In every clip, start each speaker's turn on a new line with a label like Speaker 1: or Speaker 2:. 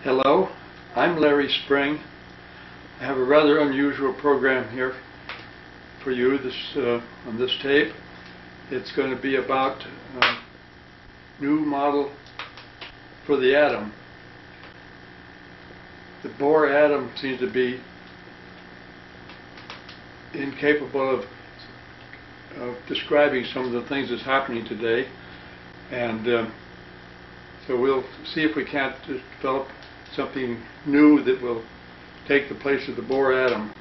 Speaker 1: Hello, I'm Larry Spring. I have a rather unusual program here for you on this tape. It's going to be about a new model for the atom. The Bohr atom seems to be incapable of describing some of the things that's happening today, and so we'll see if we can't develop something new that will take the place of the Bohr atom.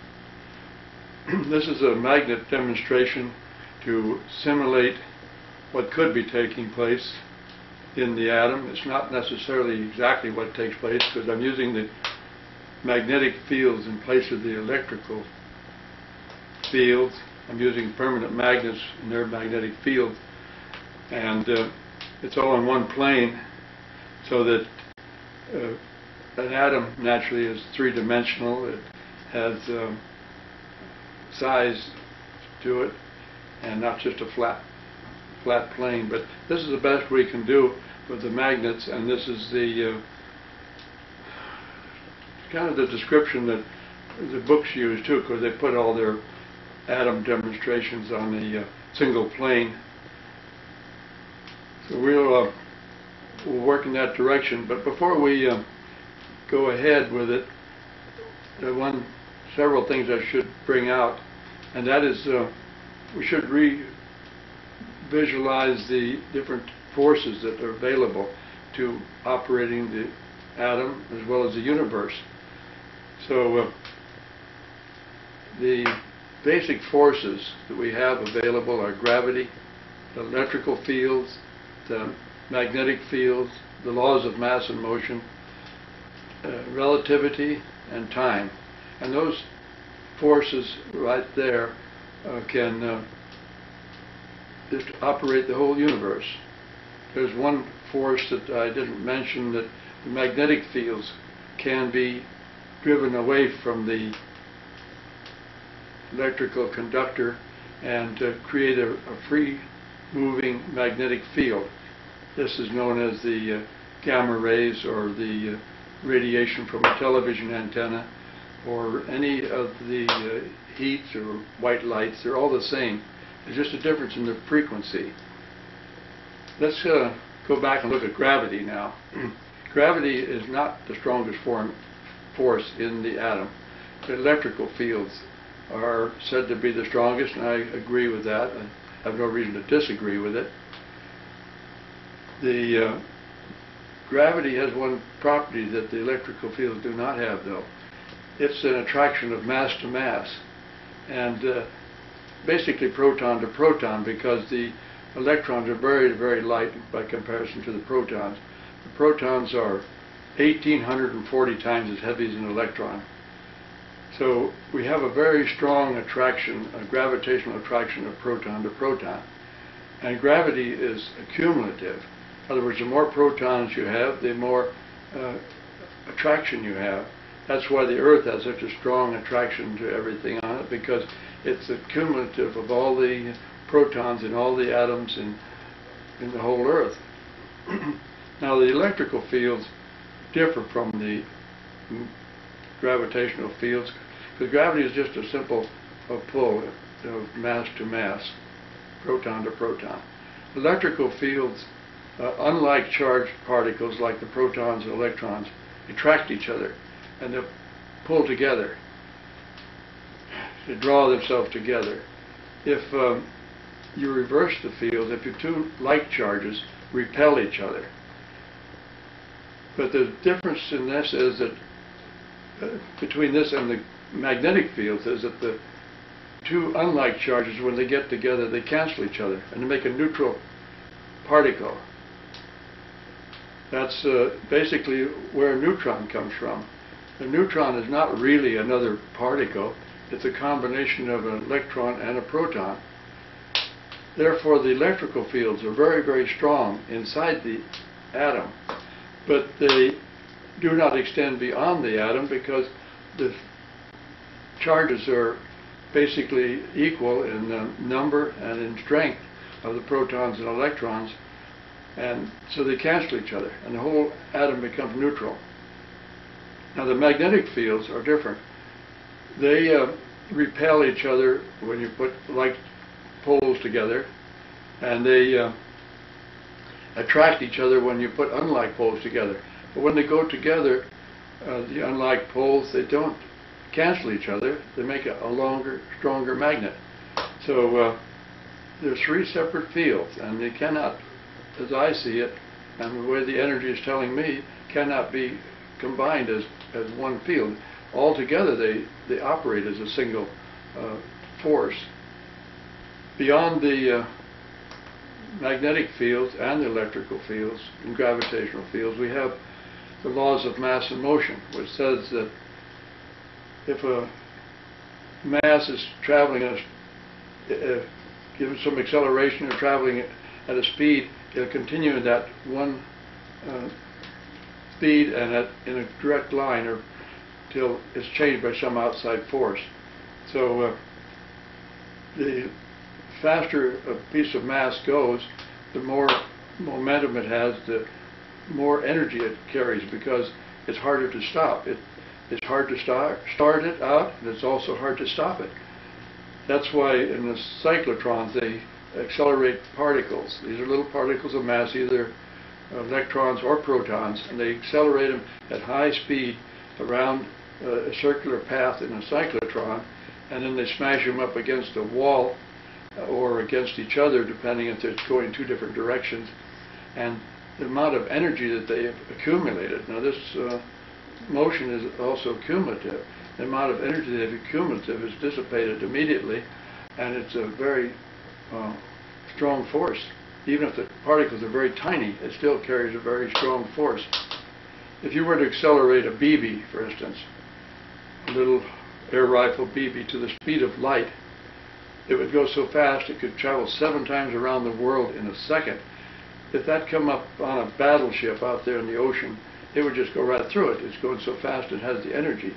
Speaker 1: This is a magnet demonstration to simulate what could be taking place in the atom. It's not necessarily exactly what takes place, because I'm using the magnetic fields in place of the electrical fields. I'm using permanent magnets in their magnetic field, and it's all in one plane, so that an atom naturally is three-dimensional. It has size to it, and not just a flat plane. But this is the best we can do with the magnets, and this is the kind of the description that the books use too, because they put all their atom demonstrations on the single plane. So we'll work in that direction. But before we go ahead with it, several things I should bring out, and that is we should visualize the different forces that are available to operating the atom as well as the universe. So the basic forces that we have available are gravity, the electrical fields, the magnetic fields, the laws of mass and motion, relativity, and time. And those forces right there can just operate the whole universe. There's one force that I didn't mention, that the magnetic fields can be driven away from the electrical conductor and create a free moving magnetic field. This is known as the gamma rays, or the radiation from a television antenna, or any of the heats or white lights. They're all the same. There's just a difference in the frequency. Let's go back and look at gravity now. Gravity is not the strongest force in the atom. The electrical fields are said to be the strongest, and I agree with that. I have no reason to disagree with it. The gravity has one property that the electrical fields do not have, though. It's an attraction of mass to mass, and basically proton to proton, because the electrons are very, very light by comparison to the protons. The protons are 1,840 times as heavy as an electron. So we have a very strong attraction, a gravitational attraction of proton to proton. And gravity is accumulative. In other words, the more protons you have, the more attraction you have. That's why the Earth has such a strong attraction to everything on it, because it's accumulative of all the protons in all the atoms in the whole Earth. Now, the electrical fields differ from the gravitational fields, because gravity is just a simple pull of mass to mass, proton to proton. Electrical fields, unlike charged particles like the protons and electrons, attract each other, and they pull together. They draw themselves together. If you reverse the field, if your two like charges repel each other. But the difference in this is that between this and the magnetic fields is that the two unlike charges, when they get together, they cancel each other and they make a neutral particle. That's basically where a neutron comes from. A neutron is not really another particle. It's a combination of an electron and a proton. Therefore, the electrical fields are very, very strong inside the atom, but they do not extend beyond the atom, because the charges are basically equal in number and in strength of the protons and electrons, and so they cancel each other, and the whole atom becomes neutral. Now the magnetic fields are different. They repel each other when you put like poles together, and they attract each other when you put unlike poles together. But when they go together, the unlike poles, they don't cancel each other. They make a longer, stronger magnet. So there's three separate fields, and they cannot, as I see it, and the way the energy is telling me, cannot be combined as one field. Altogether, they operate as a single force. Beyond the magnetic fields and the electrical fields and gravitational fields, we have the laws of mass and motion, which says that if a mass is traveling given some acceleration or traveling at a speed, it'll continue in that one speed and in a direct line or till it's changed by some outside force. So the faster a piece of mass goes, the more momentum it has, the more energy it carries, because it's harder to stop. It's hard to start it out, and it's also hard to stop it. That's why in the cyclotrons they accelerate particles. These are little particles of mass, either electrons or protons, and they accelerate them at high speed around a circular path in a cyclotron, and then they smash them up against a wall or against each other, depending if they're going two different directions. And the amount of energy that they have accumulated, now this motion is also cumulative. The amount of energy they have accumulated is dissipated immediately, and it's a very strong force. Even if the particles are very tiny, it still carries a very strong force. If you were to accelerate a BB, for instance, a little air rifle BB, to the speed of light, it would go so fast it could travel 7 times around the world in a second. If that come up on a battleship out there in the ocean, it would just go right through it. It's going so fast it has the energy.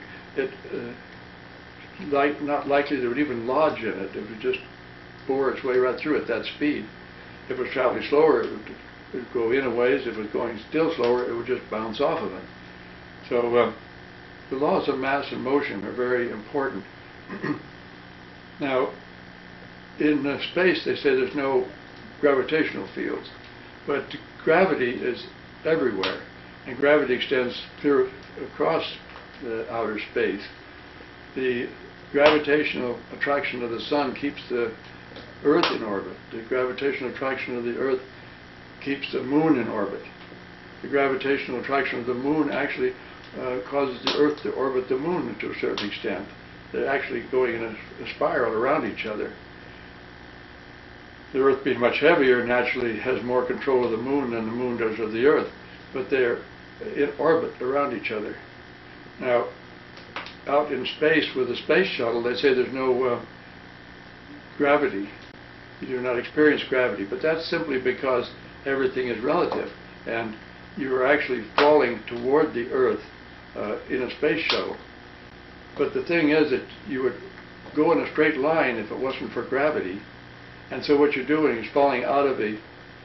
Speaker 1: Not likely that it would even lodge in it. It would just bore its way right through at that speed. If it was traveling slower, it would go in a ways. If it was going still slower, it would just bounce off of it. So the laws of mass and motion are very important. Now, in space, they say there's no gravitational fields, but gravity is everywhere, and gravity extends clear across the outer space. The gravitational attraction of the sun keeps the Earth in orbit. The gravitational attraction of the Earth keeps the moon in orbit. The gravitational attraction of the moon actually causes the Earth to orbit the moon to a certain extent. They're actually going in a spiral around each other. The Earth, being much heavier, naturally has more control of the moon than the moon does of the Earth, but they're in orbit around each other. Now, out in space with the space shuttle, they say there's no gravity. You do not experience gravity, but that's simply because everything is relative, and you are actually falling toward the Earth in a space shuttle. But the thing is that you would go in a straight line if it wasn't for gravity, and so what you're doing is falling out of a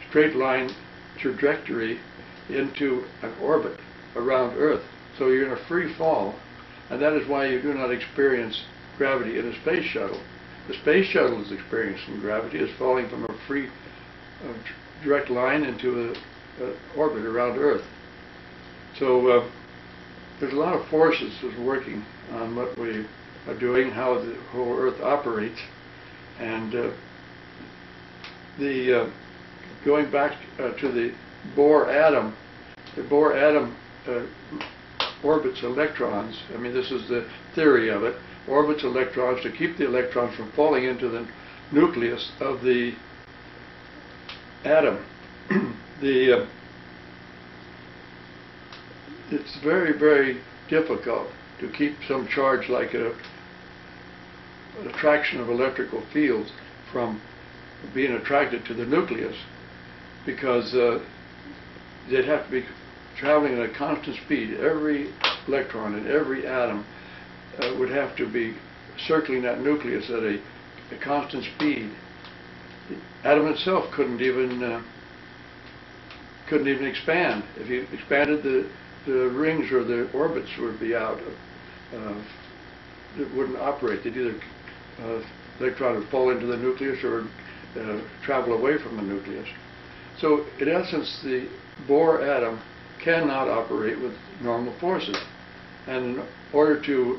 Speaker 1: straight line trajectory into an orbit around Earth. So you're in a free fall, and that is why you do not experience gravity in a space shuttle. The space shuttle is experiencing gravity, is falling from a free direct line into an orbit around Earth. So there's a lot of forces that's working on what we are doing, how the whole Earth operates, and going back to the Bohr atom, the Bohr atom orbits electrons. I mean, this is the theory of it. Orbits electrons to keep the electrons from falling into the nucleus of the atom. It's very, very difficult to keep some charge like an attraction of electrical fields from being attracted to the nucleus, because they'd have to be traveling at a constant speed. Every electron in every atom would have to be circling that nucleus at a constant speed. The atom itself couldn't even expand. If you expanded the the rings or the orbits would be out. It wouldn't operate. They'd either electron would fall into the nucleus or travel away from the nucleus. So in essence, the Bohr atom cannot operate with normal forces. And in order to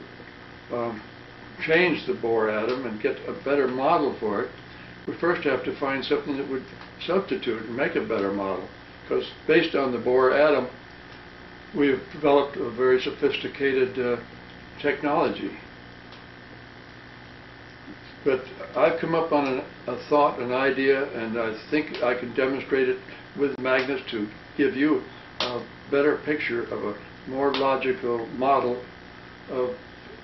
Speaker 1: change the Bohr atom and get a better model for it, we first have to find something that would substitute and make a better model. Because based on the Bohr atom, we've developed a very sophisticated technology. But I've come up on a thought, an idea, and I think I can demonstrate it with magnets to give you a better picture of a more logical model of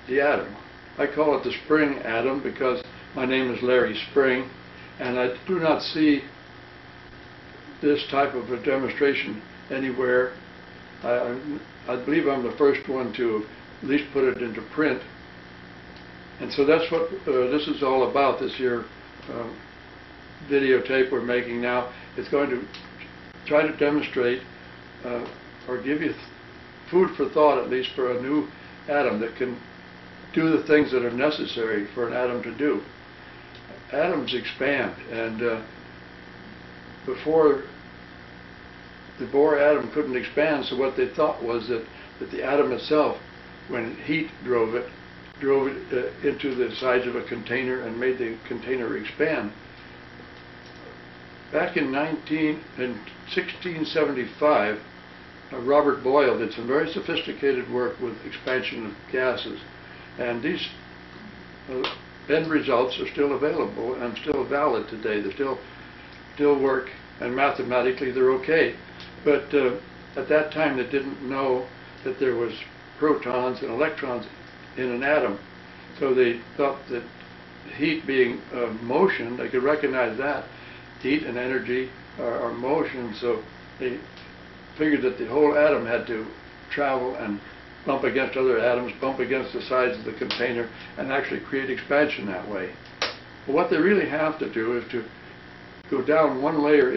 Speaker 1: the atom. I call it the spring atom because my name is Larry Spring, and I do not see this type of a demonstration anywhere. I believe I'm the first one to at least put it into print. And so that's what this is all about, this here videotape we're making now. It's going to try to demonstrate or give you food for thought, at least for a new atom that can do the things that are necessary for an atom to do. Atoms expand, and before the Bohr atom couldn't expand, so what they thought was that the atom itself, when heat drove it into the sides of a container and made the container expand. Back in 1675, Robert Boyle did some very sophisticated work with expansion of gases, and these end results are still available and still valid today. They still work, and mathematically they're okay. But at that time they didn't know that there was protons and electrons in an atom. So they thought that heat being motion, they could recognize that. Heat and energy are motion, so they figured that the whole atom had to travel and bump against other atoms, bump against the sides of the container, and actually create expansion that way. But what they really have to do is to go down one layer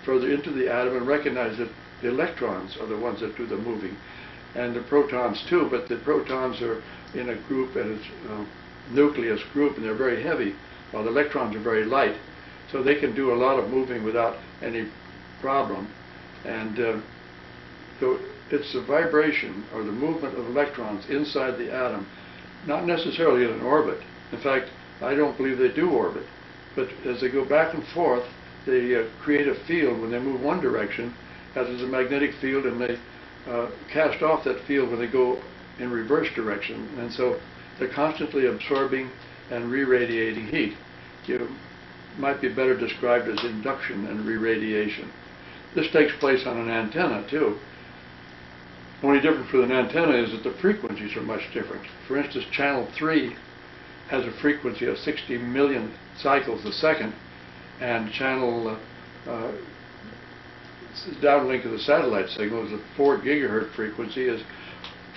Speaker 1: further into the atom and recognize that the electrons are the ones that do the moving, and the protons too, but the protons are in a group, and it's a nucleus group, and they're very heavy, while the electrons are very light. So they can do a lot of moving without any problem. And so it's the vibration or the movement of electrons inside the atom, not necessarily in an orbit. In fact, I don't believe they do orbit. But as they go back and forth, they create a field. When they move one direction, as is a magnetic field, and they cast off that field when they go in reverse direction. And so they're constantly absorbing and re-radiating heat. It might be better described as induction and re-radiation. This takes place on an antenna too. The only difference with an antenna is that the frequencies are much different. For instance, channel 3 has a frequency of 60 million cycles a second, and channel downlink of the satellite signal is a 4 gigahertz frequency, is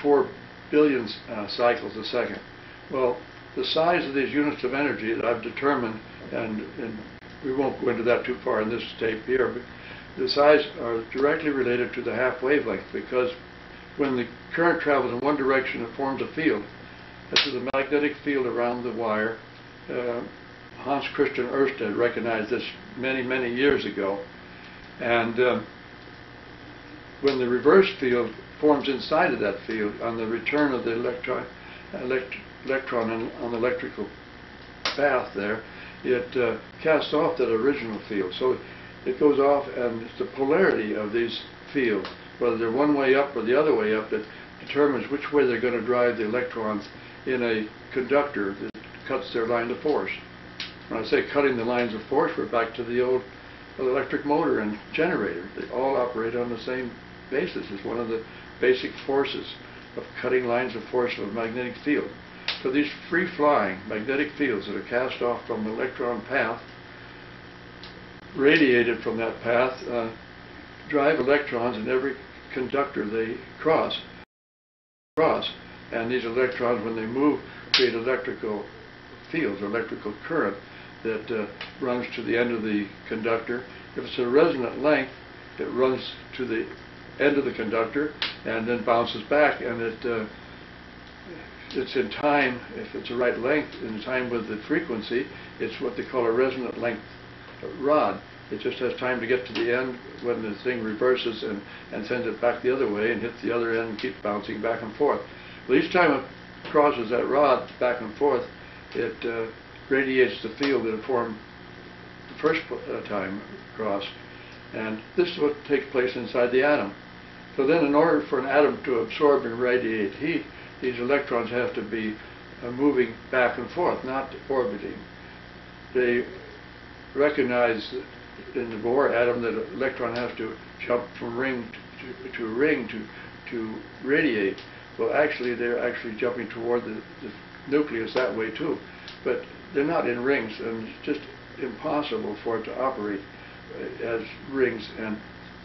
Speaker 1: 4 billion cycles a second. Well, the size of these units of energy that I've determined, and we won't go into that too far in this tape here, but the size are directly related to the half wavelength, because when the current travels in one direction, it forms a field. This is a magnetic field around the wire. Hans Christian Ørsted recognized this many, many years ago. And when the reverse field forms inside of that field, on the return of the electron on the electrical path there, it casts off that original field. So it goes off, and it's the polarity of these fields, whether they're one way up or the other way up, that determines which way they're going to drive the electrons in a conductor that cuts their line of force. When I say cutting the lines of force, we're back to the old electric motor and generator. They all operate on the same basis. It's one of the basic forces of cutting lines of force of a magnetic field. So these free-flying magnetic fields that are cast off from the electron path, radiated from that path, drive electrons in every conductor they cross. And these electrons, when they move, create electrical fields or electrical current that runs to the end of the conductor. If it's a resonant length, it runs to the end of the conductor and then bounces back, and it's in time, if it's the right length, in time with the frequency. It's what they call a resonant length rod. It just has time to get to the end when the thing reverses and sends it back the other way and hits the other end and keeps bouncing back and forth. Well, each time it crosses that rod back and forth, it radiates the field that it formed the first time across. And this is what takes place inside the atom. So then in order for an atom to absorb and radiate heat, these electrons have to be moving back and forth, not orbiting. They recognize in the Bohr atom that an electron has to jump from ring to ring to radiate. Well, actually, they're actually jumping toward the nucleus that way too. But they're not in rings, and it's just impossible for it to operate as rings. And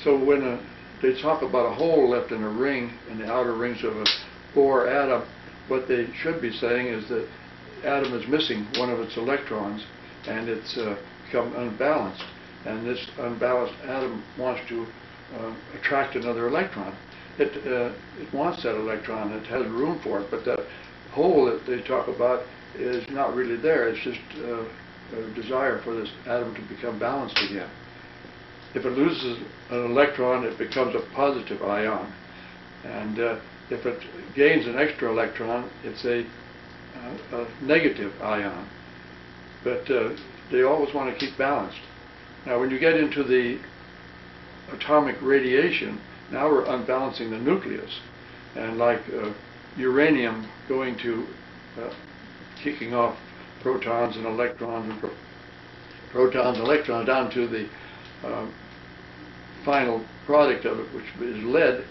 Speaker 1: so when they talk about a hole left in a ring, in the outer rings of a Bohr atom, what they should be saying is that the atom is missing one of its electrons, and it's become unbalanced. And this unbalanced atom wants to attract another electron. It wants that electron. It has room for it, but that hole that they talk about is not really there. It's just a desire for this atom to become balanced again. If it loses an electron, it becomes a positive ion. And if it gains an extra electron, it's a negative ion. But they always want to keep balanced. Now, when you get into the atomic radiation, now we're unbalancing the nucleus. And like uranium going to kicking off protons and electrons and protons and electrons down to the final product of it, which is lead,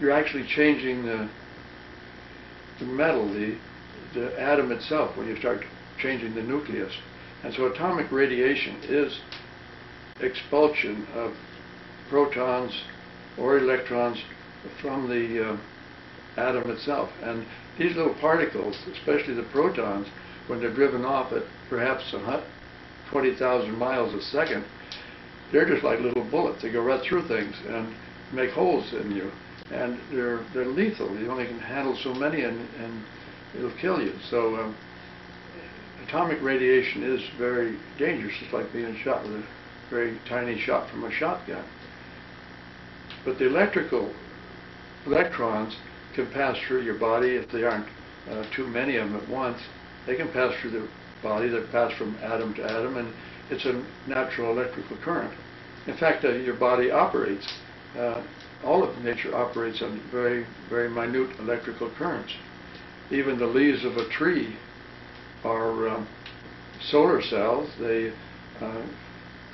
Speaker 1: you're actually changing the metal, the atom itself, when you start changing the nucleus. And so atomic radiation is expulsion of protons or electrons from the atom itself. And these little particles, especially the protons, when they're driven off at perhaps 20,000 miles a second, they're just like little bullets. They go right through things and make holes in you. And they're lethal. You only can handle so many, and it'll kill you. So atomic radiation is very dangerous. It's like being shot with a very tiny shot from a shotgun. But the electrical electrons can pass through your body if they aren't too many of them at once. They can pass through the body. They pass from atom to atom, and it's a natural electrical current. In fact, your body operates. All of nature operates on very, very minute electrical currents. Even the leaves of a tree are solar cells. They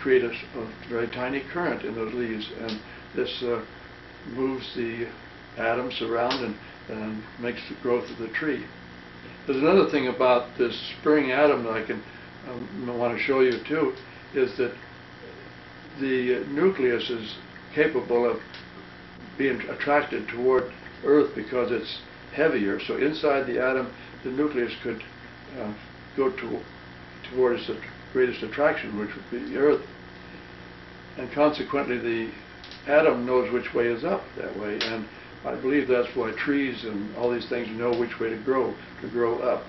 Speaker 1: create a very tiny current in those leaves, and this moves the atoms around and makes the growth of the tree. There's another thing about this spring atom that I want to show you too, is that the nucleus is capable of being attracted toward Earth because it's heavier. So inside the atom, the nucleus could go towards the greatest attraction, which would be the Earth. And consequently, the atom knows which way is up that way. And I believe that's why trees and all these things know which way to grow up.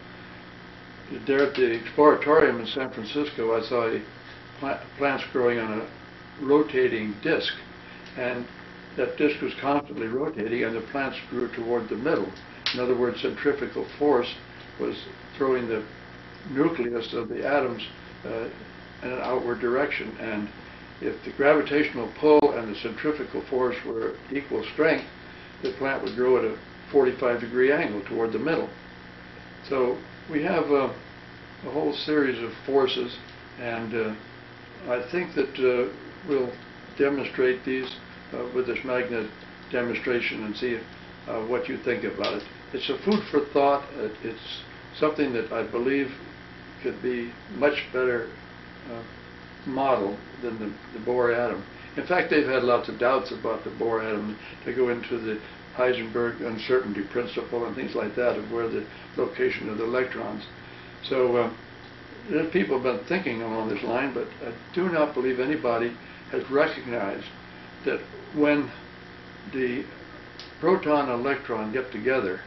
Speaker 1: There at the Exploratorium in San Francisco, I saw plants growing on a rotating disc, and that disc was constantly rotating, and the plants grew toward the middle. In other words, centrifugal force was throwing the nucleus of the atoms in an outward direction, and if the gravitational pull and the centrifugal force were equal strength, the plant would grow at a 45-degree angle toward the middle. So we have a whole series of forces, and I think that we'll demonstrate these with this magnet demonstration and see what you think about it. It's a food for thought. It's something that I believe could be much better model than the Bohr atom. In fact, they've had lots of doubts about the Bohr atom. They go into the Heisenberg uncertainty principle and things like that of where the location of the electrons. So people have been thinking along this line, but I do not believe anybody has recognized that when the proton and electron get together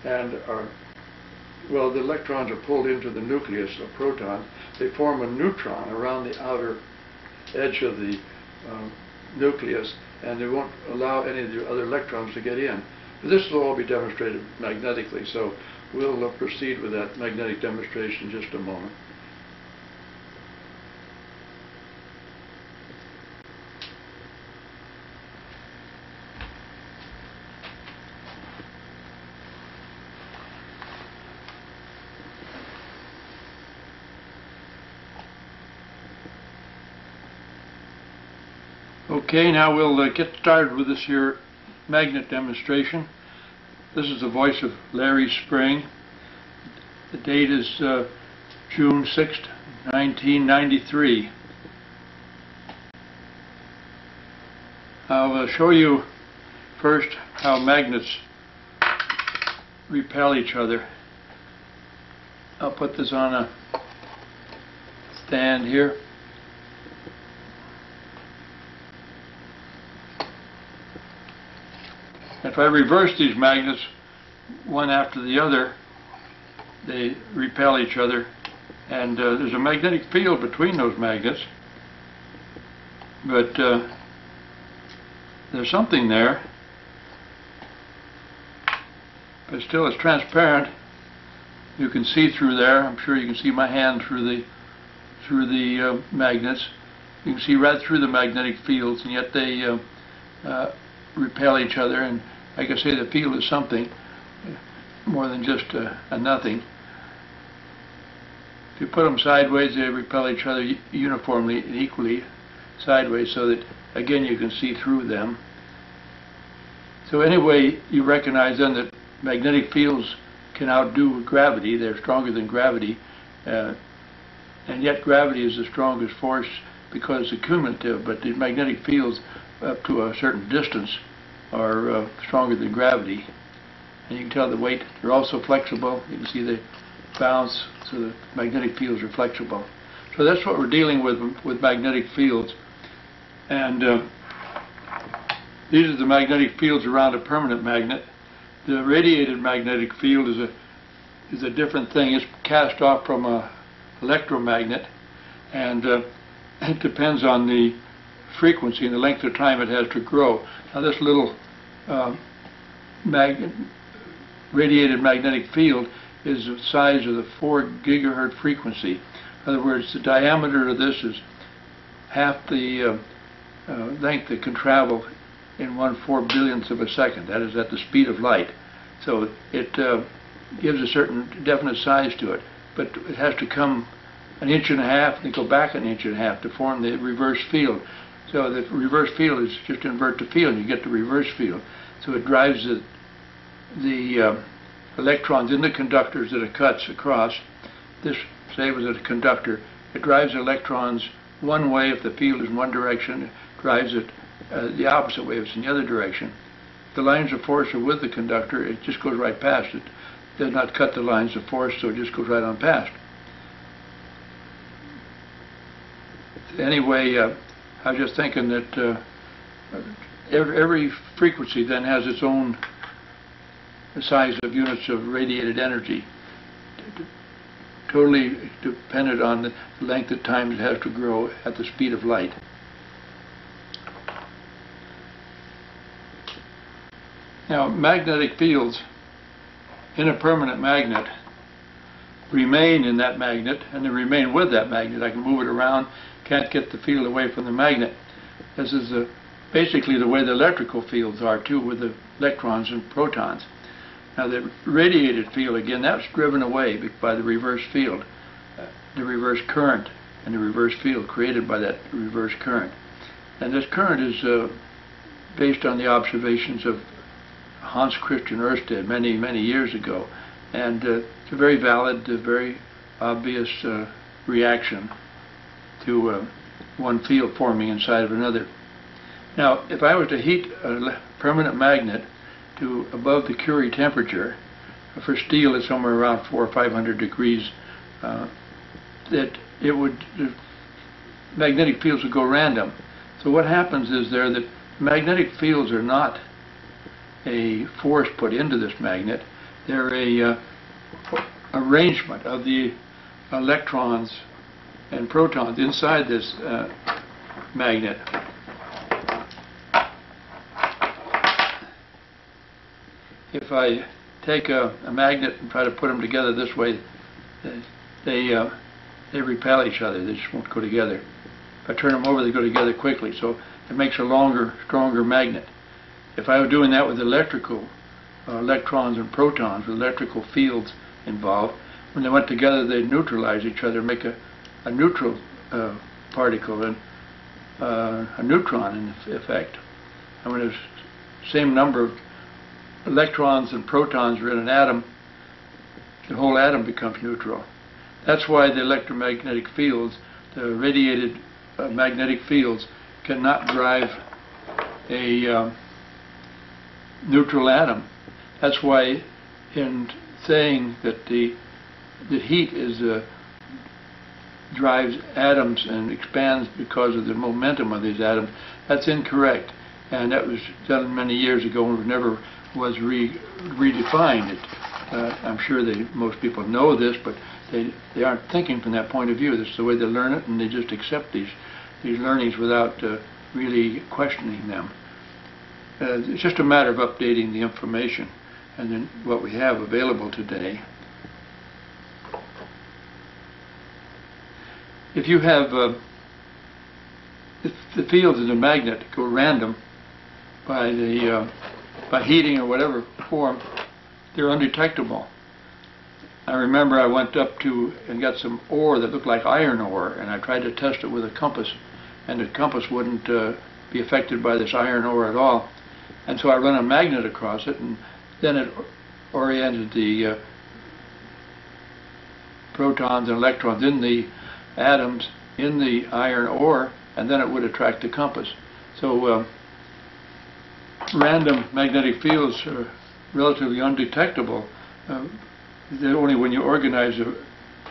Speaker 1: and the electrons are pulled into the nucleus of protons. They form a neutron around the outer edge of the nucleus, and they won't allow any of the other electrons to get in. But this will all be demonstrated magnetically, so we'll proceed with that magnetic demonstration in just a moment. Okay, now we'll get started with this here magnet demonstration. This is the voice of Larry Spring. The date is June 6th, 1993. I'll show you first how magnets repel each other. I'll put this on a stand here. If I reverse these magnets one after the other, they repel each other, and there's a magnetic field between those magnets, but there's something there, but still it's transparent. You can see through there. I'm sure you can see my hand through the magnets. You can see right through the magnetic fields, and yet they repel each other. And like I say, the field is something more than just a nothing. If you put them sideways, they repel each other uniformly and equally sideways, so that again you can see through them. So anyway, you recognize then that magnetic fields can outdo gravity. They're stronger than gravity, and yet gravity is the strongest force because it's cumulative, but the magnetic fields up to a certain distance are stronger than gravity. And you can tell the weight. They're also flexible. You can see they bounce, so the magnetic fields are flexible. So that's what we're dealing with magnetic fields. And these are the magnetic fields around a permanent magnet. The radiated magnetic field is a different thing. It's cast off from an electromagnet, and it depends on the frequency and the length of time it has to grow. Now this little radiated magnetic field is the size of the 4 gigahertz frequency. In other words, the diameter of this is half the length it can travel in 1/4 billionth of a second. That is at the speed of light. So it gives a certain definite size to it, but it has to come 1.5 inches and then go back 1.5 inches to form the reverse field. So the reverse field is just invert the field, and you get the reverse field. So it drives the electrons in the conductors that it cuts across. This, say, was a conductor. It drives electrons one way if the field is in one direction. It drives it the opposite way if it's in the other direction. The lines of force are with the conductor. It just goes right past it. It does not cut the lines of force, so it just goes right on past. Anyway, I was just thinking that every frequency then has its own size of units of radiated energy, totally dependent on the length of time it has to grow at the speed of light. Now, magnetic fields in a permanent magnet remain in that magnet, and they remain with that magnet. I can move it around, can't get the field away from the magnet. This is basically the way the electrical fields are too, with the electrons and protons. Now the radiated field, again, that's driven away by the reverse field, the reverse current, and the reverse field created by that reverse current. And this current is based on the observations of Hans Christian Ørsted many, many years ago. And it's a very valid, very obvious reaction to one field forming inside of another. Now, if I were to heat a permanent magnet to above the Curie temperature, for steel it's somewhere around 400 or 500 degrees, the magnetic fields would go random. So what happens is that magnetic fields are not a force put into this magnet. They're a arrangement of the electrons and protons inside this magnet. If I take a magnet and try to put them together this way, they repel each other. They just won't go together. If I turn them over, they go together quickly. So it makes a longer, stronger magnet. If I were doing that with electrical electrons and protons, with electrical fields involved, when they went together, they'd neutralize each other, make a neutral particle, and a neutron in effect. And when there's the same number of electrons and protons are in an atom, the whole atom becomes neutral. That's why the electromagnetic fields, the radiated magnetic fields, cannot drive a neutral atom. That's why in saying that the heat drives atoms and expands because of the momentum of these atoms, that's incorrect. And that was done many years ago and never was redefined. I'm sure most people know this, but they aren't thinking from that point of view. That's the way they learn it, and they just accept these learnings without really questioning them. It's just a matter of updating the information and then what we have available today. If you have if the fields in the magnet go random by heating or whatever form, they're undetectable. I remember I went up to and got some ore that looked like iron ore, and I tried to test it with a compass, and the compass wouldn't be affected by this iron ore at all. And so I run a magnet across it, and then it oriented the protons and electrons in the atoms in the iron ore, and then it would attract the compass. So random magnetic fields are relatively undetectable. Only when you organize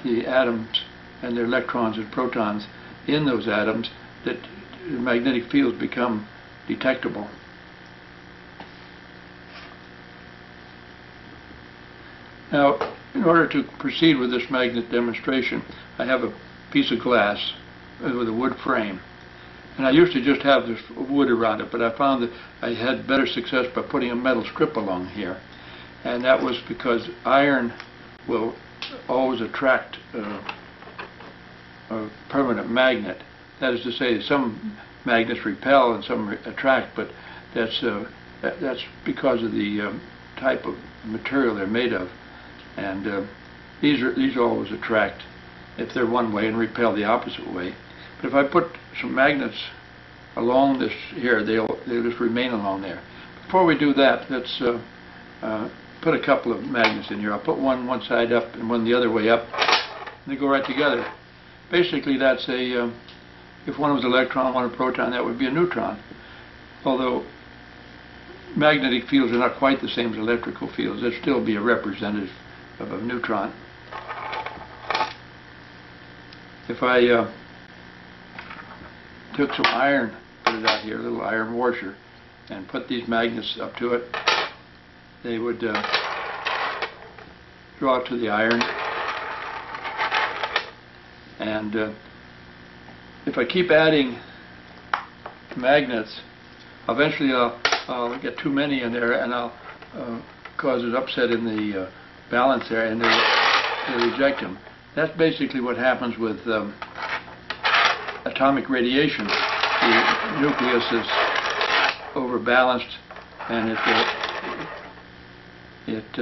Speaker 1: the atoms and their electrons and protons in those atoms that the magnetic fields become detectable. Now, in order to proceed with this magnet demonstration, I have a piece of glass with a wood frame. And I used to just have this wood around it, but I found that I had better success by putting a metal strip along here. And that was because iron will always attract a permanent magnet. That is to say, some magnets repel and some attract, but that's because of the type of material they're made of. And these always attract if they're one way and repel the opposite way. But if I put some magnets along this here, they'll just remain along there. Before we do that, let's put a couple of magnets in here. I'll put one side up and one the other way up, and they go right together. Basically, that's if one was an electron, one a proton, that would be a neutron. Although magnetic fields are not quite the same as electrical fields, they'd still be a representative of a neutron. If I took some iron, put it out here, a little iron washer, and put these magnets up to it, they would draw it to the iron. And if I keep adding magnets, eventually I'll get too many in there, and I'll cause an upset in the balance there, and they'll reject them. That's basically what happens with atomic radiation. The nucleus is overbalanced, and it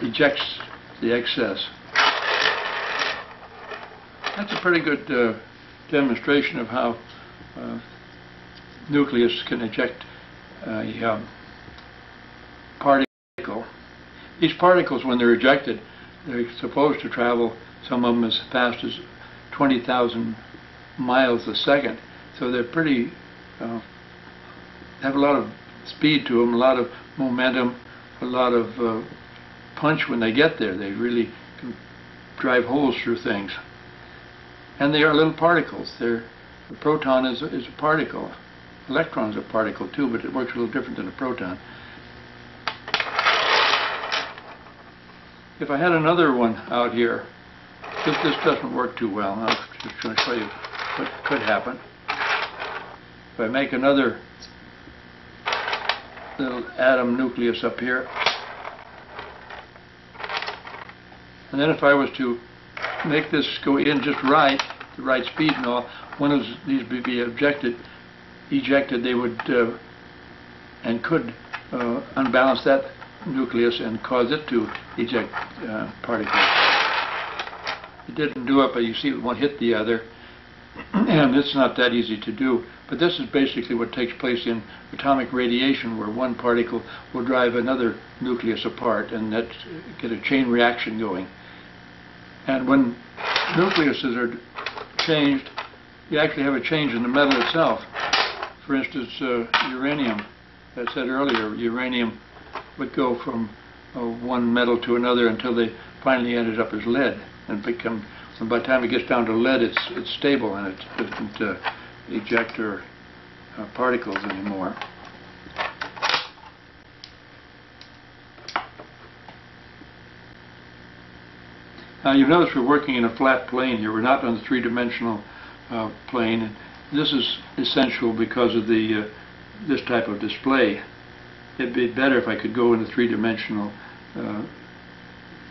Speaker 1: ejects the excess. That's a pretty good demonstration of how nucleus can eject a particle. These particles, when they're ejected, they're supposed to travel, some of them as fast as 20,000 miles a second. So they're pretty, have a lot of speed to them, a lot of momentum, a lot of punch when they get there. They really can drive holes through things. And they are little particles. The proton is a particle. electron's a particle too, but it works a little different than a proton. If I had another one out here, this doesn't work too well. I'm just going to show you what could happen. If I make another little atom nucleus up here, and then if I was to make this go in just right, the right speed and all, one of these would be ejected, they would and could unbalance that nucleus and cause it to eject particles. It didn't do it, but you see one hit the other, and it's not that easy to do. But this is basically what takes place in atomic radiation, where one particle will drive another nucleus apart, and that get a chain reaction going. And when nucleuses are changed, you actually have a change in the metal itself. For instance, uranium, as I said earlier, uranium would go from one metal to another until they finally ended up as lead, and by the time it gets down to lead, it's stable and it doesn't eject particles anymore. Now you've noticed we're working in a flat plane here. We're not on the three-dimensional plane. And this is essential because of this type of display. It'd be better if I could go in a three-dimensional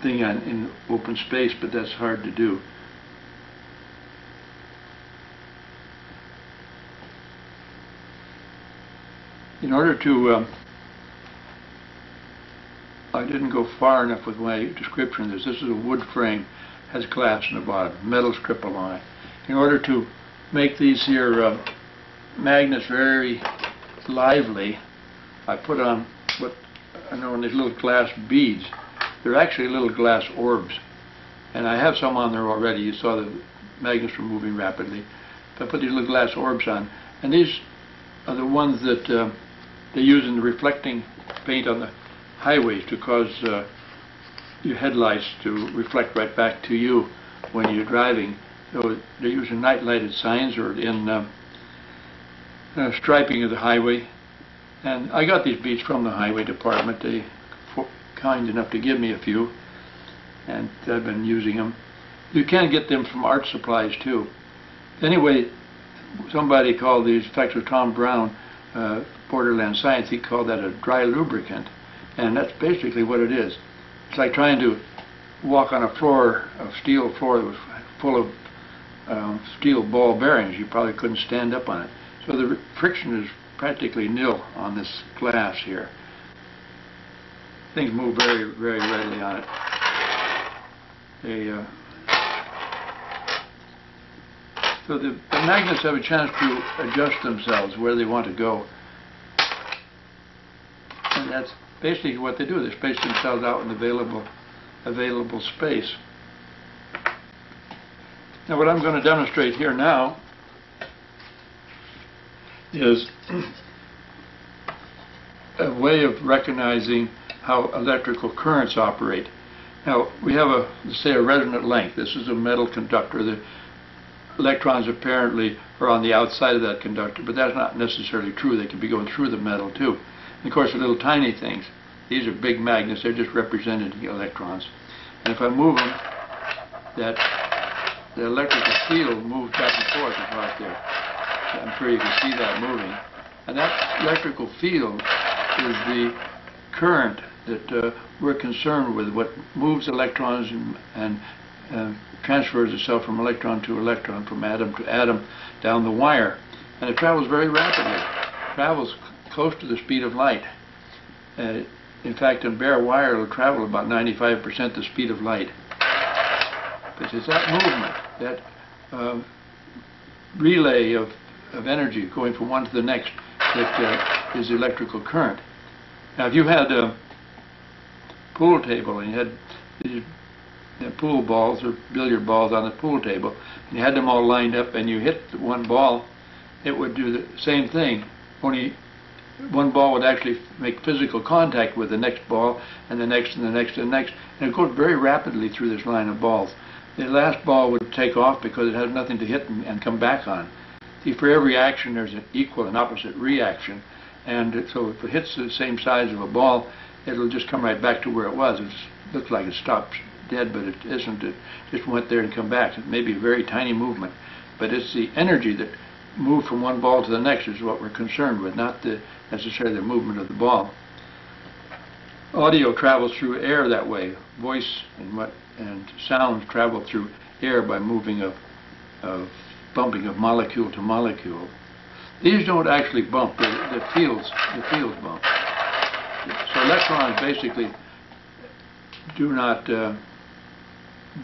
Speaker 1: thing in open space, but that's hard to do. In order to, I didn't go far enough with my description of this. This is a wood frame, has glass in the bottom, metal strip along it. In order to make these here magnets very lively, I put on what I know these little glass beads. They're actually little glass orbs, and I have some on there already. You saw the magnets were moving rapidly. I put these little glass orbs on, and these are the ones that they use in the reflecting paint on the highways to cause your headlights to reflect right back to you when you're driving. So they're using night-lighted signs or in striping of the highway. And I got these beads from the highway department. They were kind enough to give me a few, and I've been using them. You can get them from art supplies too. Anyway, somebody called these, in fact it was Tom Brown, Borderland Science, he called that a dry lubricant, and that's basically what it is. It's like trying to walk on a floor, a steel floor that was full of steel ball bearings. You probably couldn't stand up on it. So the friction is practically nil on this glass here. Things move very, very readily on it. So the magnets have a chance to adjust themselves where they want to go. And that's basically what they do. They space themselves out in available space. Now what I'm going to demonstrate here now is a way of recognizing how electrical currents operate. Now we have let's say a resonant length. This is a metal conductor. The electrons apparently are on the outside of that conductor, but that's not necessarily true. They can be going through the metal too. And of course the little tiny things, these are big magnets. They're just represented electrons. And if I move them, the electrical field moves back and forth right there. I'm sure you can see that moving. And that electrical field is the current that we're concerned with, what moves electrons and transfers itself from electron to electron, from atom to atom, down the wire. And it travels very rapidly. It travels close to the speed of light. In fact, in bare wire, it'll travel about 95% the speed of light. But it's that movement, that relay of energy going from one to the next that is electrical current. Now, if you had a pool table and you had these pool balls or billiard balls on the pool table, and you had them all lined up and you hit one ball, it would do the same thing, only one ball would actually make physical contact with the next ball and the next and the next and the next, and it goes very rapidly through this line of balls. The last ball would take off because it has nothing to hit and come back on. for every action there's an equal and opposite reaction, and so if it hits the same size of a ball, it'll just come right back to where it was. It looks like it stopped dead, but it isn't. It just went there and come back. It may be a very tiny movement, but it's the energy that moved from one ball to the next is what we're concerned with, not necessarily the movement of the ball. Audio travels through air that way. Voice and sound travel through air by moving of bumping of molecule to molecule. These don't actually bump. The fields bump. So electrons basically do not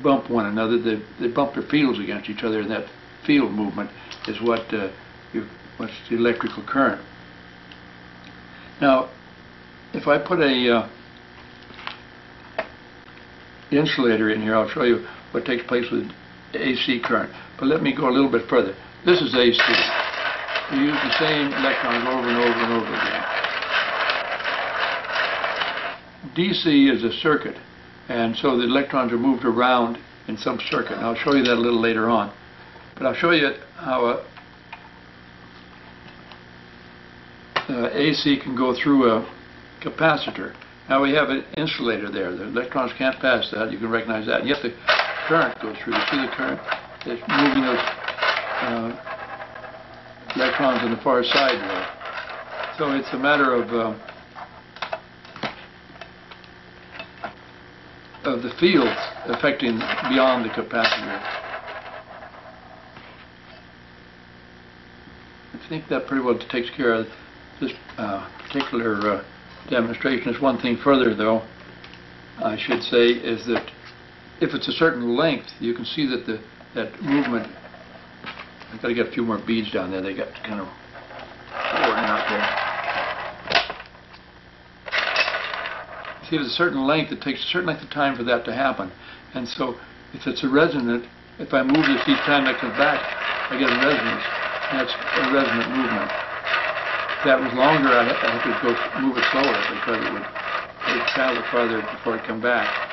Speaker 1: bump one another. They bump their fields against each other, and that field movement is what's the electrical current. Now, if I put a insulator in here, I'll show you what takes place with AC current. But let me go a little bit further. This is AC. We use the same electrons over and over and over again. DC is a circuit, and so the electrons are moved around in some circuit. And I'll show you that a little later on. But I'll show you how AC can go through a capacitor. Now we have an insulator there. The electrons can't pass that. You can recognize that. And yet the current goes through. You see the current? It's moving those electrons on the far side there. So it's a matter of the fields affecting beyond the capacitor. I think that pretty well takes care of this particular demonstration. There's one thing further, though, I should say, is that if it's a certain length, you can see that that movement. I've got to get a few more beads down there. They got kind of worn out there. See, if it's a certain length, it takes a certain length of time for that to happen. And so, if it's a resonant, if I move this each time that comes back, I get a resonance. That's a resonant movement. If that was longer, I'd have to move it slower because it would travel farther before it come back.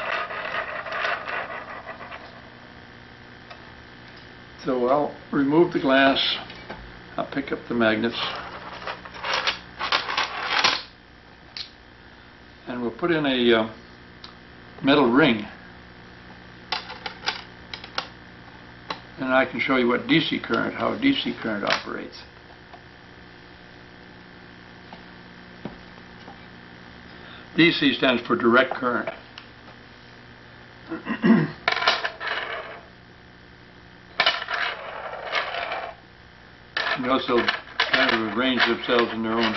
Speaker 1: So I'll remove the glass. I'll pick up the magnets, and we'll put in a metal ring. And I can show you what DC current, how DC current operates. DC stands for direct current. They also kind of arrange themselves in their own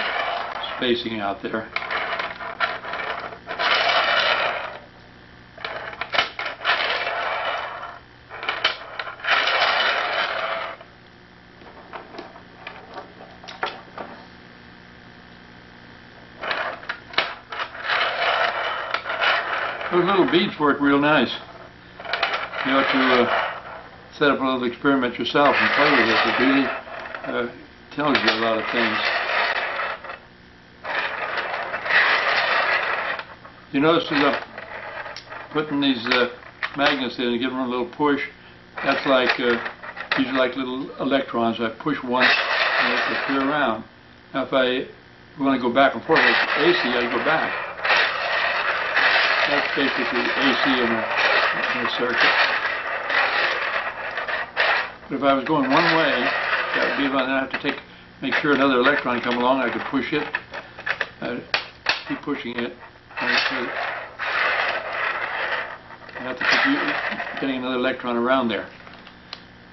Speaker 1: spacing out there. Those little beads work real nice. You ought to set up a little experiment yourself and play with it. It really tells you a lot of things. You notice as I'm putting these magnets in and giving them a little push, that's like, these are like little electrons. I push one and they appear around. Now if I want to go back and forth like AC, I go back. That's basically AC in a circuit. But if I was going one way, that would be about, then I have to make sure another electron come along. I could push it, keep pushing it, and I have to keep getting another electron around there.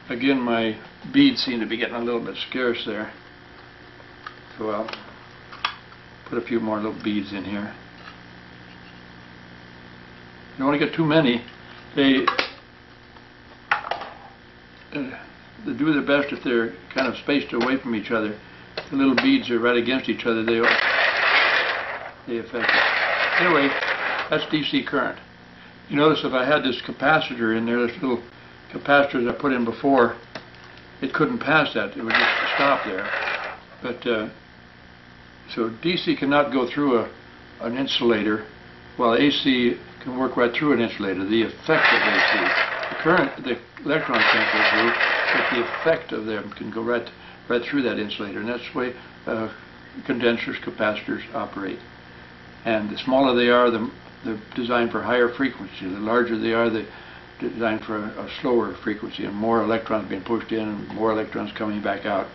Speaker 1: Again, my beads seem to be getting a little bit scarce there, so I'll put a few more little beads in here. You don't want to get too many. They do their best if they're kind of spaced away from each other. The little beads are right against each other. They affect it. Anyway, that's DC current. You notice if I had this capacitor in there, this little capacitor that I put in before, it couldn't pass that. It would just stop there. But so DC cannot go through an insulator, while AC can work right through an insulator. The effect of AC, the electrons can't go through, but the effect of them can go right right through that insulator, and that's the way condensers, capacitors operate. And the smaller they are, they're designed for higher frequency. The larger they are, they're designed for a slower frequency, and more electrons being pushed in and more electrons coming back out.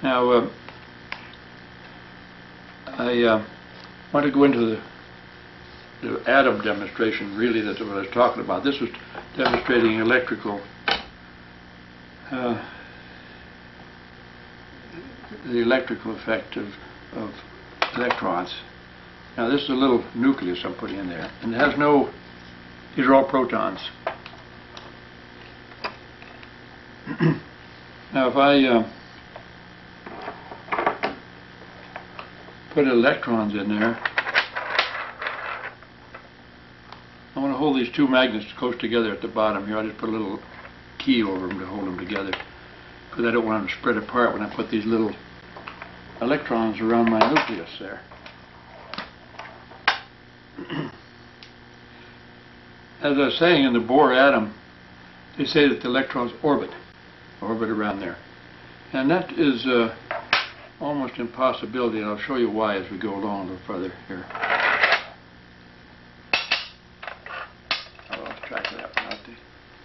Speaker 1: Now, I want to go into the atom demonstration, really, that's what I was talking about. This was demonstrating electrical, the electrical effect of electrons. Now this is a little nucleus I'm putting in there, and it has no, these are all protons. Now if I put electrons in there, I want to hold these two magnets close together at the bottom here. I just put a little key over them to hold them together, because I don't want them to spread apart when I put these little electrons around my nucleus there. As I was saying, in the Bohr atom, they say that the electrons orbit around there. And that is almost impossibility, and I'll show you why as we go along a little further here. I lost track of that one. I'll have to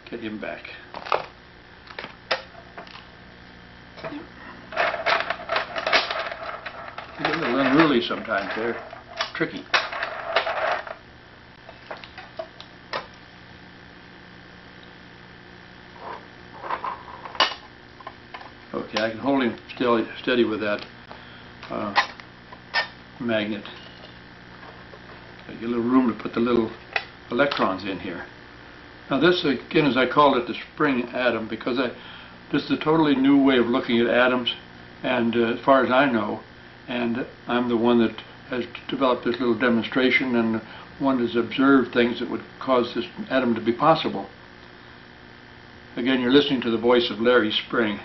Speaker 1: get him back. They get a little unruly sometimes. They're tricky. Okay, I can hold him steady with that magnet. I get a little room to put the little electrons in here. Now this, again, as I called it, the spring atom, because this is a totally new way of looking at atoms, and as far as I know, and I'm the one that has developed this little demonstration, and one has observed things that would cause this atom to be possible. Again, you're listening to the voice of Larry Spring.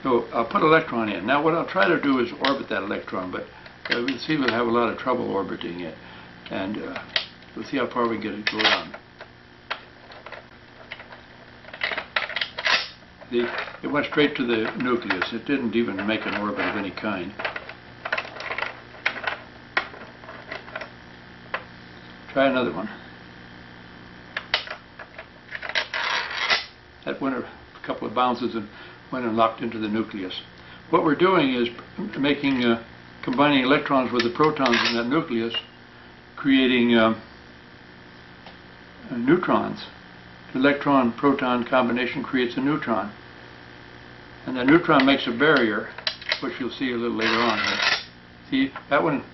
Speaker 1: So I'll put an electron in. Now what I'll try to do is orbit that electron, but we'll see we'll have a lot of trouble orbiting it. And we'll see how far we can get it to go around. It went straight to the nucleus. It didn't even make an orbit of any kind. Try another one. That went a couple of bounces and went and locked into the nucleus. What we're doing is making, combining electrons with the protons in that nucleus, creating neutrons. The electron-proton combination creates a neutron. And the neutron makes a barrier, which you'll see a little later on here. See, that one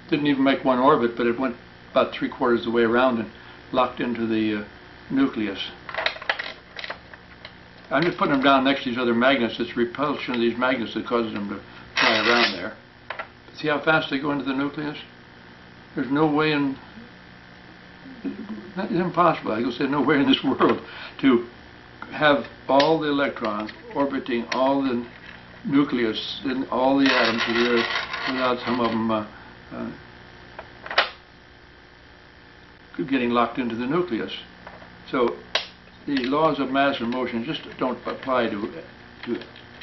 Speaker 1: didn't even make one orbit, but it went about 3/4 of the way around and locked into the nucleus. I'm just putting them down next to these other magnets. It's repulsion of these magnets that causes them to fly around there. See how fast they go into the nucleus? There's no way in, it's impossible, I will say no way in this world to have all the electrons orbiting all the nucleus and all the atoms of the Earth without some of them getting locked into the nucleus. So the laws of mass and motion just don't apply to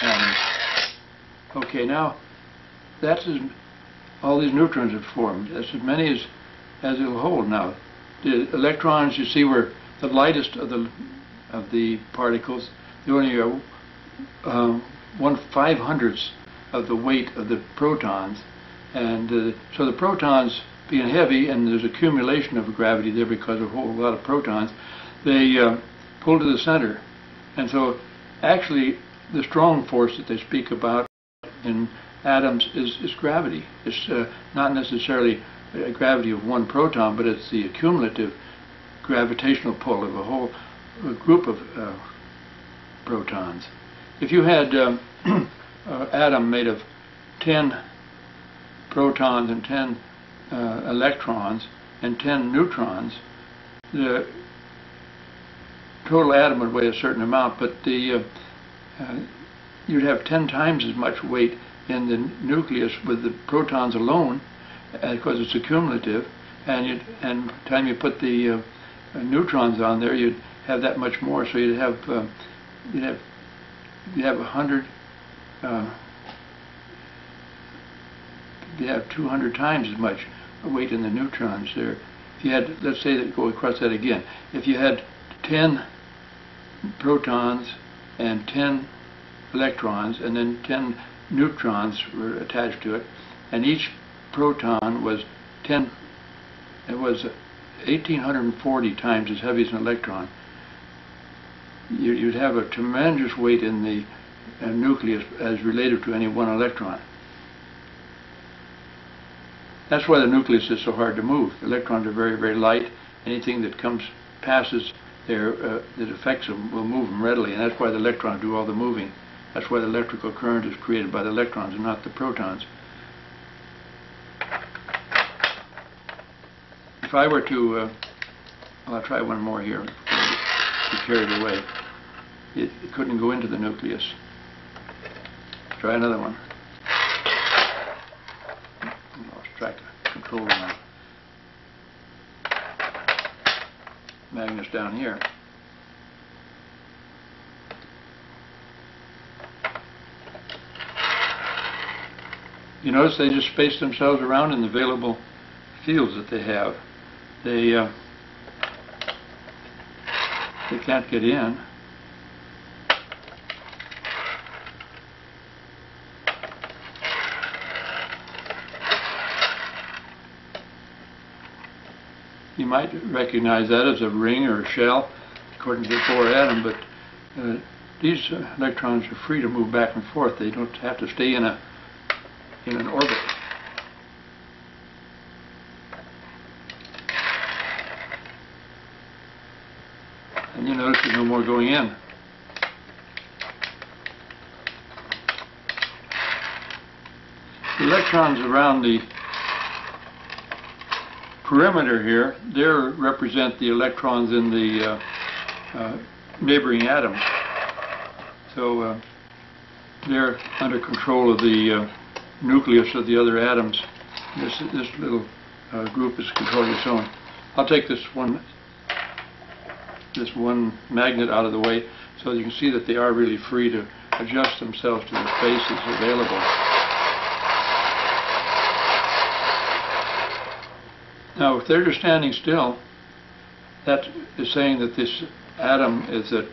Speaker 1: atoms. Okay, now that's all these neutrons have formed. That's as many as it'll hold. Now, the electrons, you see, were the lightest of the particles. They only are 1/500th of the weight of the protons, and so the protons being heavy, and there's accumulation of gravity there because of a whole lot of protons, they pull to the center. And so actually the strong force that they speak about in atoms is gravity. It's not necessarily a gravity of one proton, but it's the accumulative gravitational pull of a whole group of protons. If you had an atom made of 10 protons and 10 electrons and 10 neutrons, the total atom would weigh a certain amount, but you'd have 10 times as much weight in the nucleus with the protons alone, because it's accumulative, and by the time you put the neutrons on there, you'd have that much more. So you'd have 100. You have 200 times as much weight in the neutrons there. If you had, let's say that, go across that again. If you had 10 protons and 10 electrons, and then 10 neutrons were attached to it, and each proton was 1,840 times as heavy as an electron, you'd have a tremendous weight in the nucleus as related to any one electron. That's why the nucleus is so hard to move. The electrons are very, very light. Anything that passes there that affects them will move them readily, and that's why the electrons do all the moving. That's why the electrical current is created by the electrons and not the protons. If I were to, well, I'll try one more here before I get carried away. It couldn't go into the nucleus. Try another one. Lost track of control of my magnets down here. You notice they just space themselves around in the available fields that they have. They can't get in. You might recognize that as a ring or a shell, according to the Bohr atom, but these electrons are free to move back and forth. They don't have to stay in an orbit. And you notice there's no more going in. The electrons around the perimeter here, they represent the electrons in the neighboring atoms. So they're under control of the nucleus of the other atoms. This little group is controlling its own. I'll take this one magnet out of the way so that you can see that they are really free to adjust themselves to the space that's available. Now, if they're just standing still, that is saying that this atom is at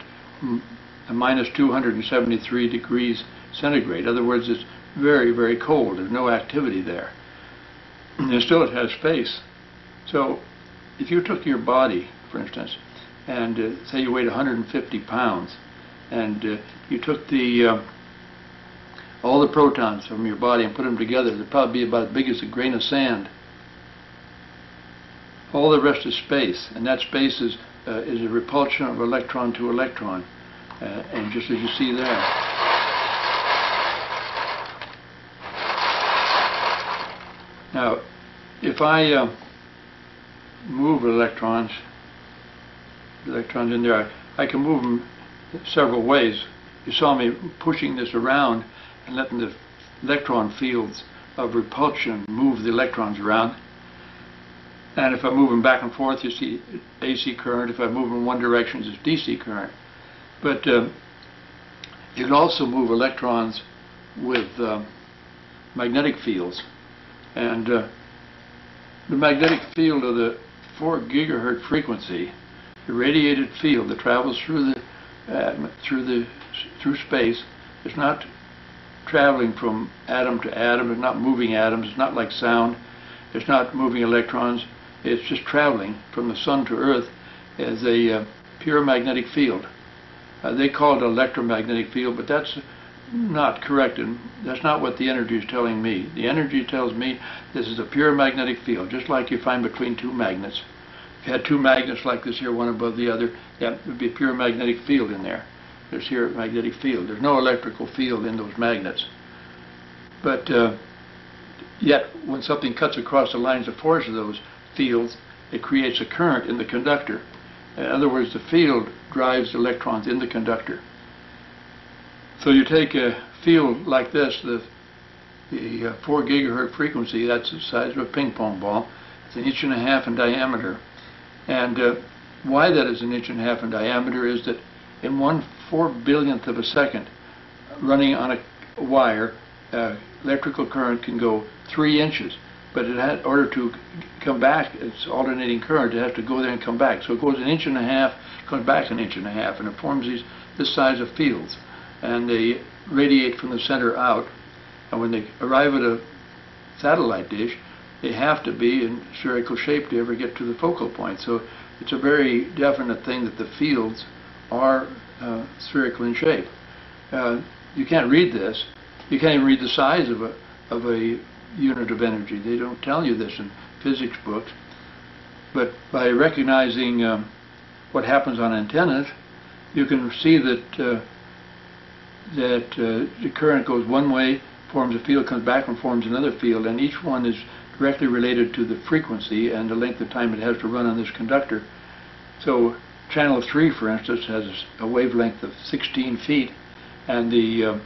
Speaker 1: minus 273 degrees centigrade. In other words, it's very, very cold. There's no activity there. And still it has space. So if you took your body, for instance, and say you weighed 150 pounds, and you took all the protons from your body and put them together, they'd probably be about as big as a grain of sand. All the rest is space, and that space is a repulsion of electron to electron, and just as you see there. Now, if I move electrons in there, I can move them several ways. You saw me pushing this around and letting the electron fields of repulsion move the electrons around. And if I move them back and forth, you see AC current. If I move them in one direction, it's DC current. But you can also move electrons with magnetic fields. And the magnetic field of the 4 gigahertz frequency, the radiated field that travels through space, is not traveling from atom to atom. It's not moving atoms. It's not like sound. It's not moving electrons. It's just traveling from the sun to Earth as a pure magnetic field. They call it electromagnetic field, but that's not correct, and that's not what the energy is telling me. The energy tells me this is a pure magnetic field, just like you find between two magnets. If you had two magnets like this here, one above the other, yeah, it would be a pure magnetic field in there. There's here a magnetic field. There's no electrical field in those magnets. But yet, when something cuts across the lines of force of those fields, it creates a current in the conductor. In other words, the field drives electrons in the conductor. So you take a field like this, the 4 gigahertz frequency, that's the size of a ping pong ball. It's 1.5 inches in diameter. And why that is 1.5 inches in diameter is that in 1/4 of a second, running on a wire, electrical current can go 3 inches. But in order to come back, it's alternating current, it has to go there and come back. So it goes 1.5 inches, comes back 1.5 inches, and it forms this size of fields. And they radiate from the center out. And when they arrive at a satellite dish, they have to be in spherical shape to ever get to the focal point. So it's a very definite thing that the fields are spherical in shape. You can't read this. You can't even read the size of a unit of energy. They don't tell you this in physics books. But by recognizing what happens on antennas, you can see that the current goes one way, forms a field, comes back and forms another field, and each one is directly related to the frequency and the length of time it has to run on this conductor. So channel 3, for instance, has a wavelength of 16 feet, and the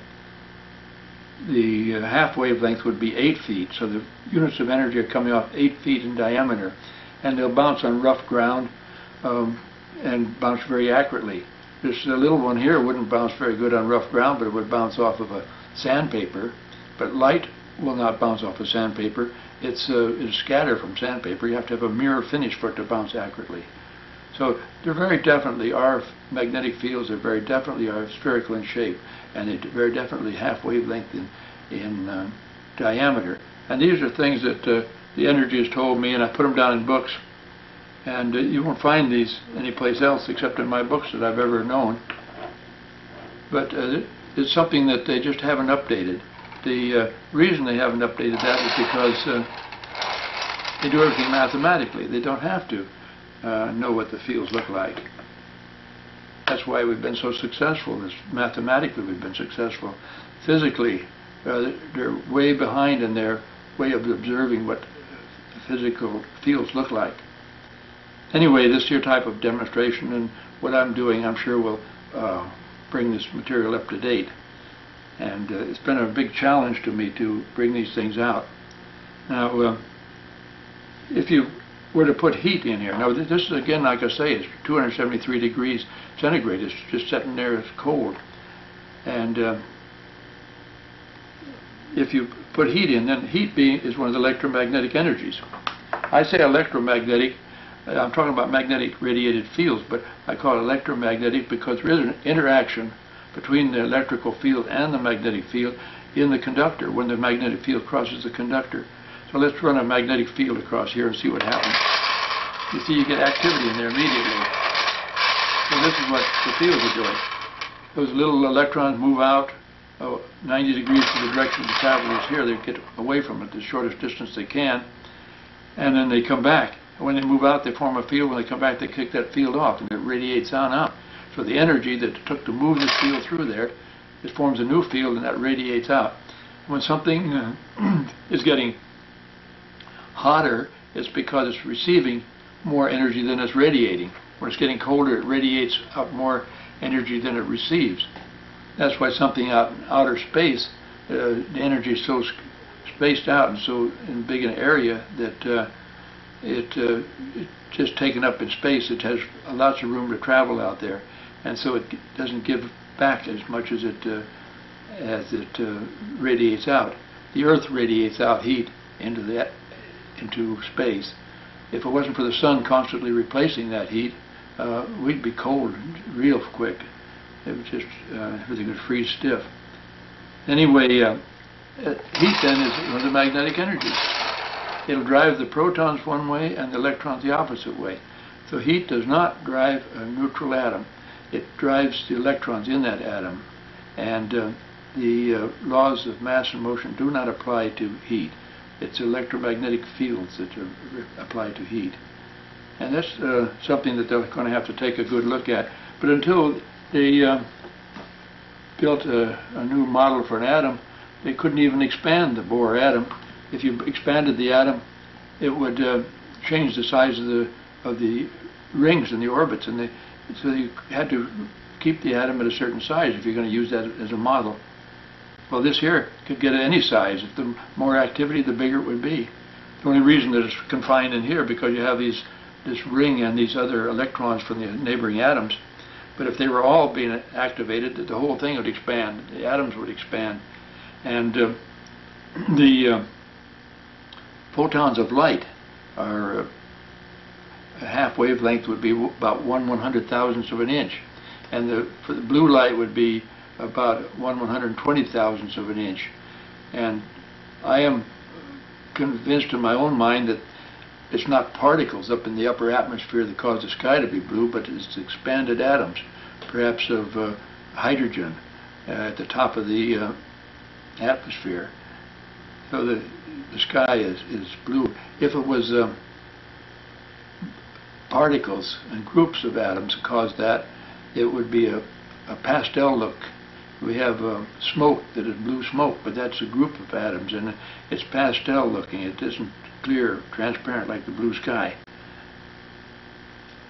Speaker 1: half wavelength would be 8 feet. So the units of energy are coming off 8 feet in diameter, and they'll bounce on rough ground and bounce very accurately. This little one here wouldn't bounce very good on rough ground, but it would bounce off of a sandpaper. But light will not bounce off of sandpaper. It's scattered from sandpaper. You have to have a mirror finish for it to bounce accurately. So there very definitely are magnetic fields. They very definitely are spherical in shape, and they very definitely half wavelength in diameter. And these are things that the energy has told me, and I put them down in books. And you won't find these anyplace else except in my books that I've ever known. But it's something that they just haven't updated. The reason they haven't updated that is because they do everything mathematically. They don't have to know what the fields look like. That's why we've been so successful. Mathematically we've been successful. Physically, they're way behind in their way of observing what physical fields look like. Anyway, this here type of demonstration and what I'm doing, I'm sure will bring this material up to date. And it's been a big challenge to me to bring these things out. Now, if you were to put heat in here, now this is, again, like I say, it's 273 degrees centigrade. It's just sitting there, it's cold. And if you put heat in, then heat being is one of the electromagnetic energies. I say electromagnetic, I'm talking about magnetic radiated fields, but I call it electromagnetic because there is an interaction between the electrical field and the magnetic field in the conductor when the magnetic field crosses the conductor. So let's run a magnetic field across here and see what happens. You see, you get activity in there immediately. So this is what the fields are doing. Those little electrons move out 90 degrees to the direction the travel is here. They get away from it the shortest distance they can, and then they come back. When they move out, they form a field. When they come back, they kick that field off, and it radiates on out. So the energy that it took to move this field through there, it forms a new field, and that radiates out. When something is getting hotter, it's because it's receiving more energy than it's radiating. When it's getting colder, it radiates out more energy than it receives. That's why something out in outer space, the energy is so spaced out and so in big an area that it's just taken up in space. It has lots of room to travel out there, and so it doesn't give back as much as it radiates out. The Earth radiates out heat into space. If it wasn't for the sun constantly replacing that heat, we'd be cold real quick. It would just everything would freeze stiff. Anyway, heat then is one of the magnetic energies. It'll drive the protons one way and the electrons the opposite way. So heat does not drive a neutral atom. It drives the electrons in that atom. And the laws of mass and motion do not apply to heat. It's electromagnetic fields that apply to heat. And that's something that they're going to have to take a good look at. But until they built a new model for an atom, they couldn't even expand the Bohr atom. If you expanded the atom, it would change the size of the rings and the orbits, and so you had to keep the atom at a certain size if you're going to use that as a model. Well, this here could get any size. If the more activity, the bigger it would be. The only reason that it's confined in here because you have these this ring and these other electrons from the neighboring atoms. But if they were all being activated, the whole thing would expand. The atoms would expand, and the photons of light are a half wavelength would be about 1/100,000th of an inch, and for the blue light would be about 1/120,000th of an inch. And I am convinced in my own mind that it's not particles up in the upper atmosphere that cause the sky to be blue, but it's expanded atoms, perhaps of hydrogen at the top of the atmosphere. So the sky is blue. If it was particles and groups of atoms that caused that, it would be a pastel look. We have smoke that is blue smoke, but that's a group of atoms, and it's pastel looking. It isn't clear, transparent like the blue sky.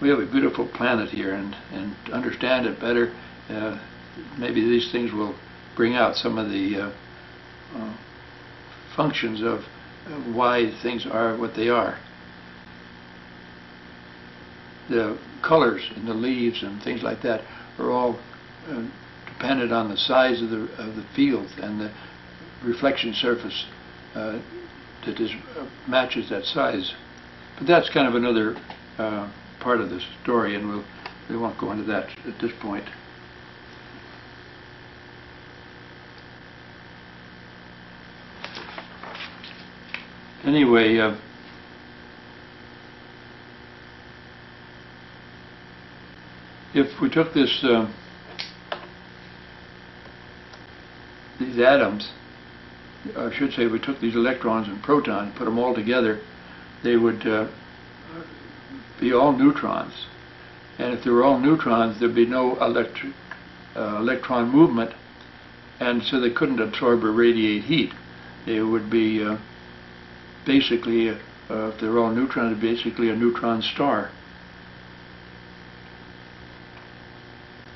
Speaker 1: We have a beautiful planet here, and to understand it better, maybe these things will bring out some of the functions of why things are what they are. The colors in the leaves and things like that are all dependent on the size of the field and the reflection surface that matches that size. But that's kind of another part of the story, and we won't go into that at this point. Anyway, if we took these atoms, I should say we took these electrons and protons, put them all together, they would be all neutrons. And if they were all neutrons, there'd be no electron movement, and so they couldn't absorb or radiate heat. They would be basically, if they're all neutrons, basically a neutron star.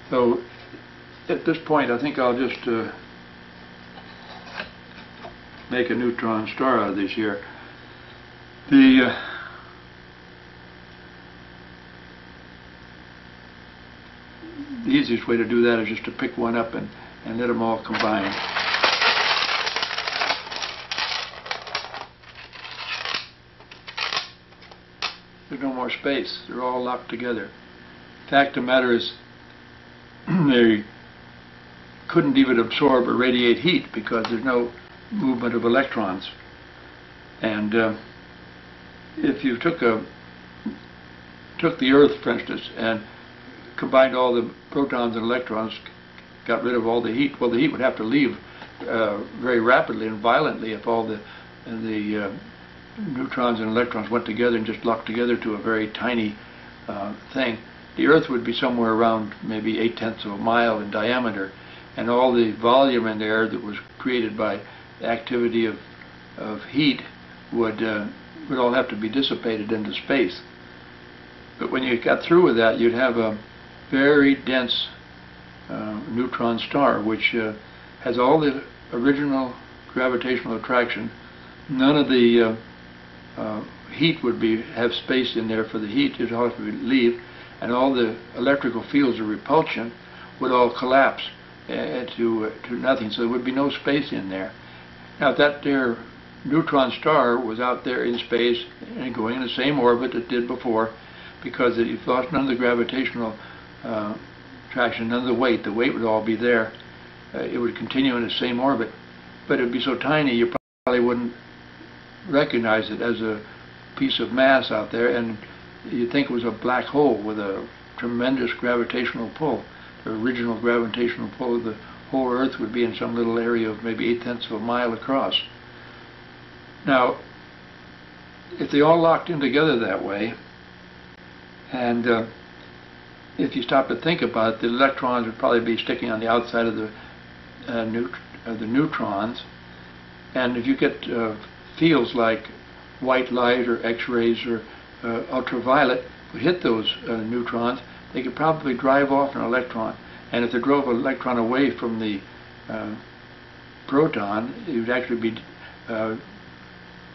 Speaker 1: So at this point, I think I'll just make a neutron star out of this here. The easiest way to do that is just to pick one up and let them all combine. There's no more space. They're all locked together. Fact of the matter is, they couldn't even absorb or radiate heat because there's no movement of electrons. And if you took the Earth, for instance, and combined all the protons and electrons, got rid of all the heat, well, the heat would have to leave very rapidly and violently if all the neutrons and electrons went together and just locked together to a very tiny thing. The Earth would be somewhere around maybe 0.8 of a mile in diameter, and all the volume in there that was created by the activity of heat would all have to be dissipated into space. But when you got through with that, you'd have a very dense neutron star, which has all the original gravitational attraction. None of the heat would have space in there for the heat. It'd have to leave, and all the electrical fields of repulsion would all collapse to nothing. So there would be no space in there. Now, if that there neutron star was out there in space and going in the same orbit it did before, because it lost none of the gravitational attraction, none of the weight would all be there. It would continue in the same orbit, but it would be so tiny you probably wouldn't recognize it as a piece of mass out there, and you'd think it was a black hole with a tremendous gravitational pull. The original gravitational pull of the whole Earth would be in some little area of maybe 0.8 of a mile across. Now, if they all locked in together that way, and if you stop to think about it, the electrons would probably be sticking on the outside of the neutrons, and if you get fields like white light or X-rays or ultraviolet would hit those neutrons, they could probably drive off an electron. And if they drove an electron away from the proton, it would actually be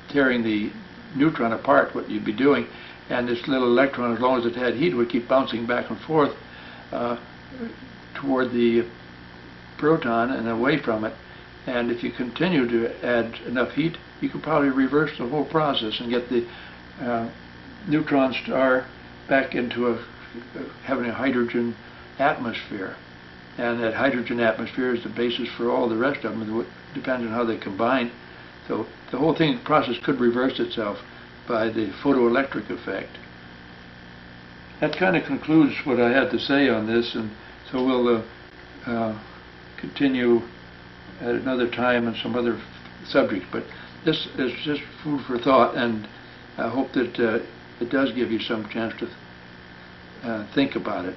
Speaker 1: tearing the neutron apart, what you'd be doing, and this little electron, as long as it had heat, would keep bouncing back and forth toward the proton and away from it. And if you continue to add enough heat, you could probably reverse the whole process and get the neutron star back into having a hydrogen atmosphere. And that hydrogen atmosphere is the basis for all the rest of them. It depends on how they combine. So the whole process could reverse itself by the photoelectric effect. That kind of concludes what I had to say on this, and so we'll continue at another time on some other subjects. But this is just food for thought, and I hope that it does give you some chance to think about it.